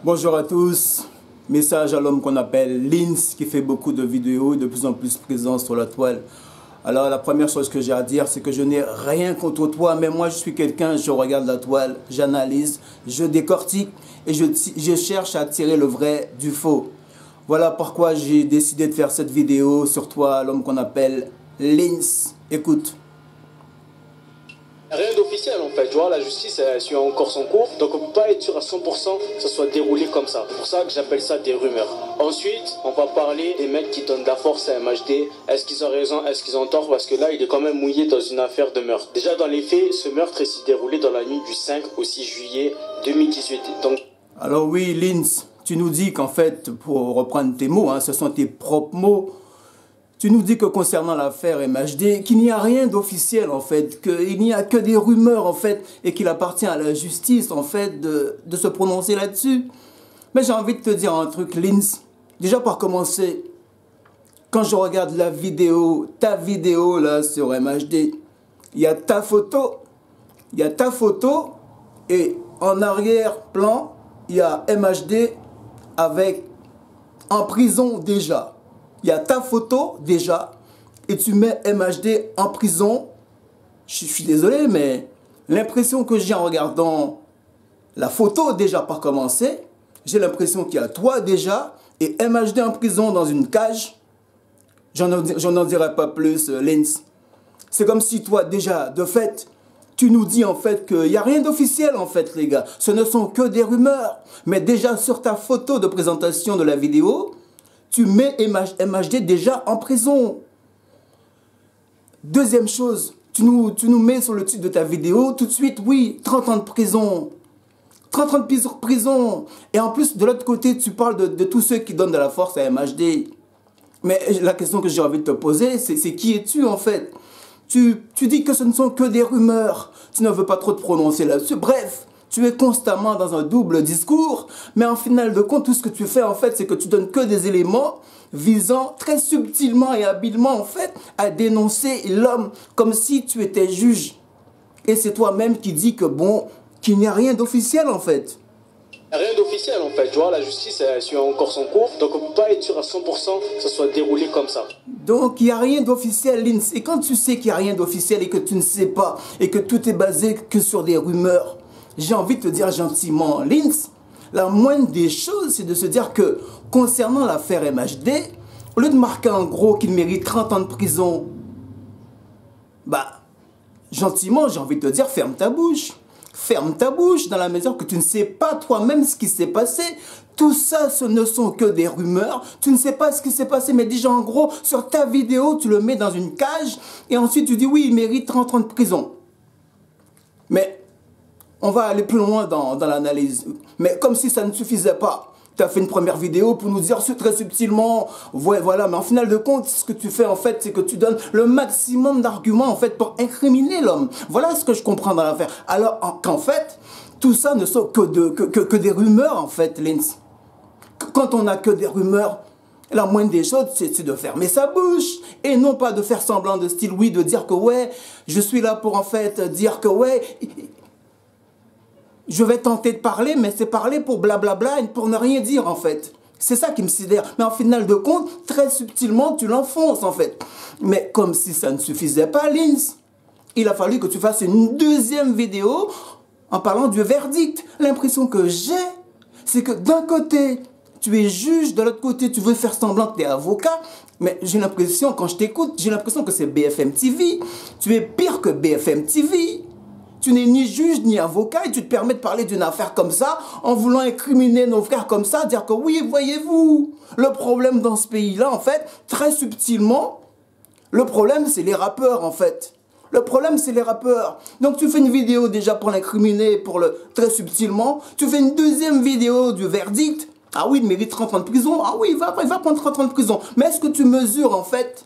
Bonjour à tous, message à l'homme qu'on appelle Lins qui fait beaucoup de vidéos et de plus en plus présent sur la toile. Alors la première chose que j'ai à dire, c'est que je n'ai rien contre toi, mais moi je suis quelqu'un, je regarde la toile, j'analyse, je décortique et je cherche à tirer le vrai du faux. Voilà pourquoi j'ai décidé de faire cette vidéo sur toi, l'homme qu'on appelle Lins. Écoute. Rien d'officiel en fait, tu vois, la justice elle suit encore son cours, donc on peut pas être sûr à 100% que ça soit déroulé comme ça. C'est pour ça que j'appelle ça des rumeurs. Ensuite, on va parler des mecs qui donnent de la force à MHD. Est-ce qu'ils ont raison, est-ce qu'ils ont tort? Parce que là, il est quand même mouillé dans une affaire de meurtre. Déjà dans les faits, ce meurtre s'est déroulé dans la nuit du 5 au 6 juillet 2018. Donc... Alors oui, Lins, tu nous dis qu'en fait, pour reprendre tes mots, ce sont tes propres mots. Tu nous dis que concernant l'affaire MHD, qu'il n'y a rien d'officiel en fait, qu'il n'y a que des rumeurs en fait, et qu'il appartient à la justice en fait de se prononcer là-dessus. Mais j'ai envie de te dire un truc, Lins. Déjà pour commencer, quand je regarde la vidéo, ta vidéo là sur MHD, il y a ta photo, et en arrière-plan, il y a MHD avec en prison déjà. Il y a ta photo déjà et tu mets MHD en prison. Je suis désolé, mais l'impression que j'ai en regardant la photo déjà par commencer, j'ai l'impression qu'il y a toi déjà et MHD en prison dans une cage. J'en en dirai pas plus, Lins. C'est comme si toi déjà, de fait, tu nous dis en fait qu'il n'y a rien d'officiel en fait les gars. Ce ne sont que des rumeurs. Mais déjà sur ta photo de présentation de la vidéo, tu mets MHD déjà en prison. Deuxième chose, tu nous mets sur le titre de ta vidéo, tout de suite, oui, 30 ans de prison. 30 ans de prison. Et en plus, de l'autre côté, tu parles de tous ceux qui donnent de la force à MHD. Mais la question que j'ai envie de te poser, c'est qui es-tu en fait? Tu dis que ce ne sont que des rumeurs. Tu ne veux pas trop te prononcer là-dessus. Bref. Tu es constamment dans un double discours, mais en final de compte, tout ce que tu fais en fait, c'est que tu donnes que des éléments visant très subtilement et habilement en fait à dénoncer l'homme comme si tu étais juge. Et c'est toi-même qui dis que bon, qu'il n'y a rien d'officiel en fait. Rien d'officiel en fait, tu vois, la justice elle suit encore son cours, donc on peut pas être sûr à 100% que ça soit déroulé comme ça. Donc il n'y a rien d'officiel, Lins. Et quand tu sais qu'il n'y a rien d'officiel et que tu ne sais pas, et que tout est basé que sur des rumeurs, j'ai envie de te dire gentiment, Lins, la moindre des choses, c'est de se dire que concernant l'affaire MHD, au lieu de marquer en gros qu'il mérite 30 ans de prison, bah, gentiment, j'ai envie de te dire, ferme ta bouche. Ferme ta bouche dans la mesure que tu ne sais pas toi-même ce qui s'est passé. Tout ça, ce ne sont que des rumeurs. Tu ne sais pas ce qui s'est passé, mais déjà en gros, sur ta vidéo, tu le mets dans une cage et ensuite tu dis oui, il mérite 30 ans de prison. Mais on va aller plus loin dans l'analyse. Mais comme si ça ne suffisait pas. Tu as fait une première vidéo pour nous dire très subtilement, voilà, mais en final de compte, ce que tu fais en fait, c'est que tu donnes le maximum d'arguments en fait pour incriminer l'homme. Voilà ce que je comprends dans l'affaire. Alors qu'en fait, tout ça ne sont que des rumeurs en fait, Lins. Quand on n'a que des rumeurs, la moindre des choses, c'est de fermer sa bouche. Et non pas de faire semblant de style, oui, de dire que ouais, je suis là pour en fait dire que ouais... Je vais tenter de parler, mais c'est parler pour blablabla et pour ne rien dire en fait. C'est ça qui me sidère. Mais en final de compte, très subtilement, tu l'enfonces en fait. Mais comme si ça ne suffisait pas, Lins, il a fallu que tu fasses une deuxième vidéo en parlant du verdict. L'impression que j'ai, c'est que d'un côté, tu es juge, de l'autre côté, tu veux faire semblant que tu es avocat. Mais j'ai l'impression, quand je t'écoute, j'ai l'impression que c'est BFM TV. Tu es pire que BFM TV. Tu n'es ni juge ni avocat et tu te permets de parler d'une affaire comme ça en voulant incriminer nos frères comme ça, dire que oui, voyez-vous, le problème dans ce pays-là, en fait, très subtilement, le problème, c'est les rappeurs, en fait. Le problème, c'est les rappeurs. Donc, tu fais une vidéo déjà pour l'incriminer, très subtilement. Tu fais une deuxième vidéo du verdict. Ah oui, il mérite 30 ans de prison. Ah oui, il va prendre 30 ans de prison. Mais est-ce que tu mesures, en fait...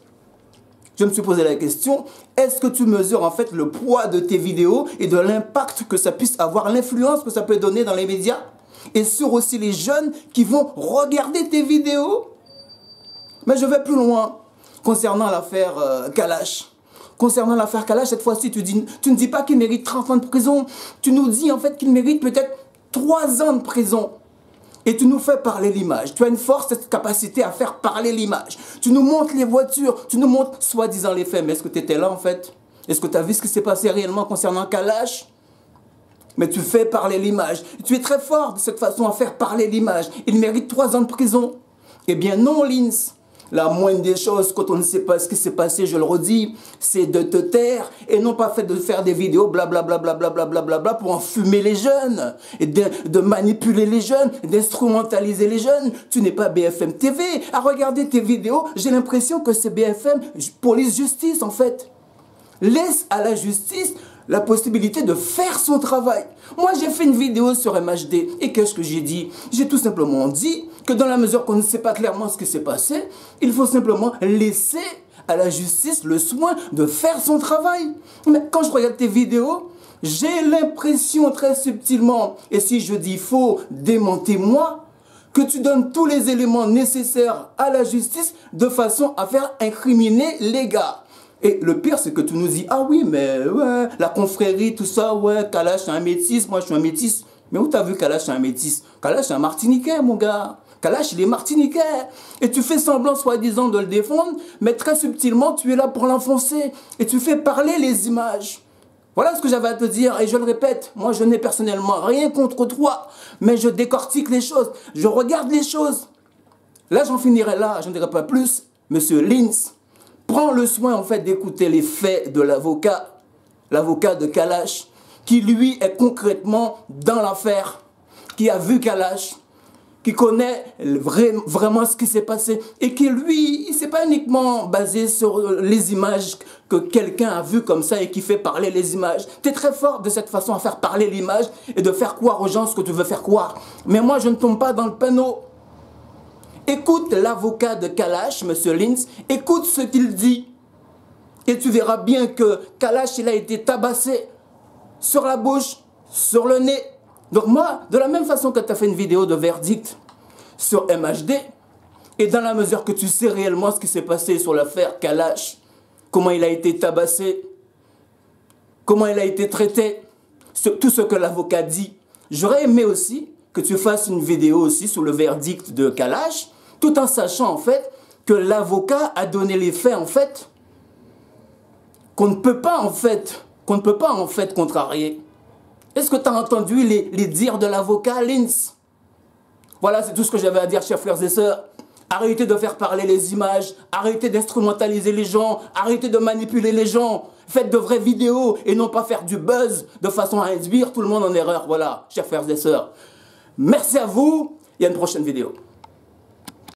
Je me suis posé la question, est-ce que tu mesures en fait le poids de tes vidéos et de l'impact que ça puisse avoir, l'influence que ça peut donner dans les médias et sur aussi les jeunes qui vont regarder tes vidéos? Mais je vais plus loin concernant l'affaire Kalash. Concernant l'affaire Kalash, cette fois-ci, tu ne dis pas qu'il mérite 30 ans de prison. Tu nous dis en fait qu'il mérite peut-être 3 ans de prison. Et tu nous fais parler l'image. Tu as une force, cette capacité à faire parler l'image. Tu nous montres les voitures, tu nous montres soi-disant les faits. Mais est-ce que tu étais là en fait? Est-ce que tu as vu ce qui s'est passé réellement concernant Kalash? Mais tu fais parler l'image. Tu es très fort de cette façon à faire parler l'image. Il mérite 3 ans de prison. Eh bien non, Lins. La moindre des choses, quand on ne sait pas ce qui s'est passé, je le redis, c'est de te taire et non pas fait de faire des vidéos blablabla pour enfumer les jeunes et de manipuler les jeunes, d'instrumentaliser les jeunes. Tu n'es pas BFM TV. À regarder tes vidéos, j'ai l'impression que c'est BFM police justice en fait. Laisse à la justice la possibilité de faire son travail. Moi, j'ai fait une vidéo sur MHD. Et qu'est-ce que j'ai dit? J'ai tout simplement dit que dans la mesure qu'on ne sait pas clairement ce qui s'est passé, il faut simplement laisser à la justice le soin de faire son travail. Mais quand je regarde tes vidéos, j'ai l'impression très subtilement, et si je dis faux, démentez-moi, que tu donnes tous les éléments nécessaires à la justice de façon à faire incriminer les gars. Et le pire, c'est que tu nous dis, ah oui, mais ouais, la confrérie, tout ça, ouais, Kalash, c'est un métis, moi je suis un métis. Mais où t'as vu Kalash, c'est un métis? Kalash, c'est un Martiniquais, mon gars. Kalash, il est Martiniquais. Et tu fais semblant, soi-disant, de le défendre, mais très subtilement, tu es là pour l'enfoncer. Et tu fais parler les images. Voilà ce que j'avais à te dire. Et je le répète, moi je n'ai personnellement rien contre toi, mais je décortique les choses. Je regarde les choses. Là, j'en finirai là, je ne dirai pas plus. Monsieur Lins, prends le soin en fait d'écouter les faits de l'avocat de Kalash, qui lui est concrètement dans l'affaire, qui a vu Kalash, qui connaît vraiment ce qui s'est passé et qui lui, il s'est pas uniquement basé sur les images que quelqu'un a vues comme ça et qui fait parler les images. Tu es très fort de cette façon à faire parler l'image et de faire croire aux gens ce que tu veux faire croire. Mais moi, je ne tombe pas dans le panneau. Écoute l'avocat de Kalash, monsieur Lins, écoute ce qu'il dit. Et tu verras bien que Kalash, il a été tabassé sur la bouche, sur le nez. Donc moi, de la même façon que tu as fait une vidéo de verdict sur MHD, et dans la mesure que tu sais réellement ce qui s'est passé sur l'affaire Kalash, comment il a été tabassé, comment il a été traité, tout ce que l'avocat dit, j'aurais aimé aussi que tu fasses une vidéo aussi sur le verdict de Kalash, tout en sachant en fait que l'avocat a donné les faits en fait qu'on ne peut pas en fait contrarier. Est-ce que tu as entendu les dires de l'avocat Lins? Voilà, c'est tout ce que j'avais à dire, chers frères et sœurs. Arrêtez de faire parler les images, arrêtez d'instrumentaliser les gens, arrêtez de manipuler les gens. Faites de vraies vidéos et non pas faire du buzz de façon à induire tout le monde en erreur. Voilà, chers frères et sœurs. Merci à vous et à une prochaine vidéo.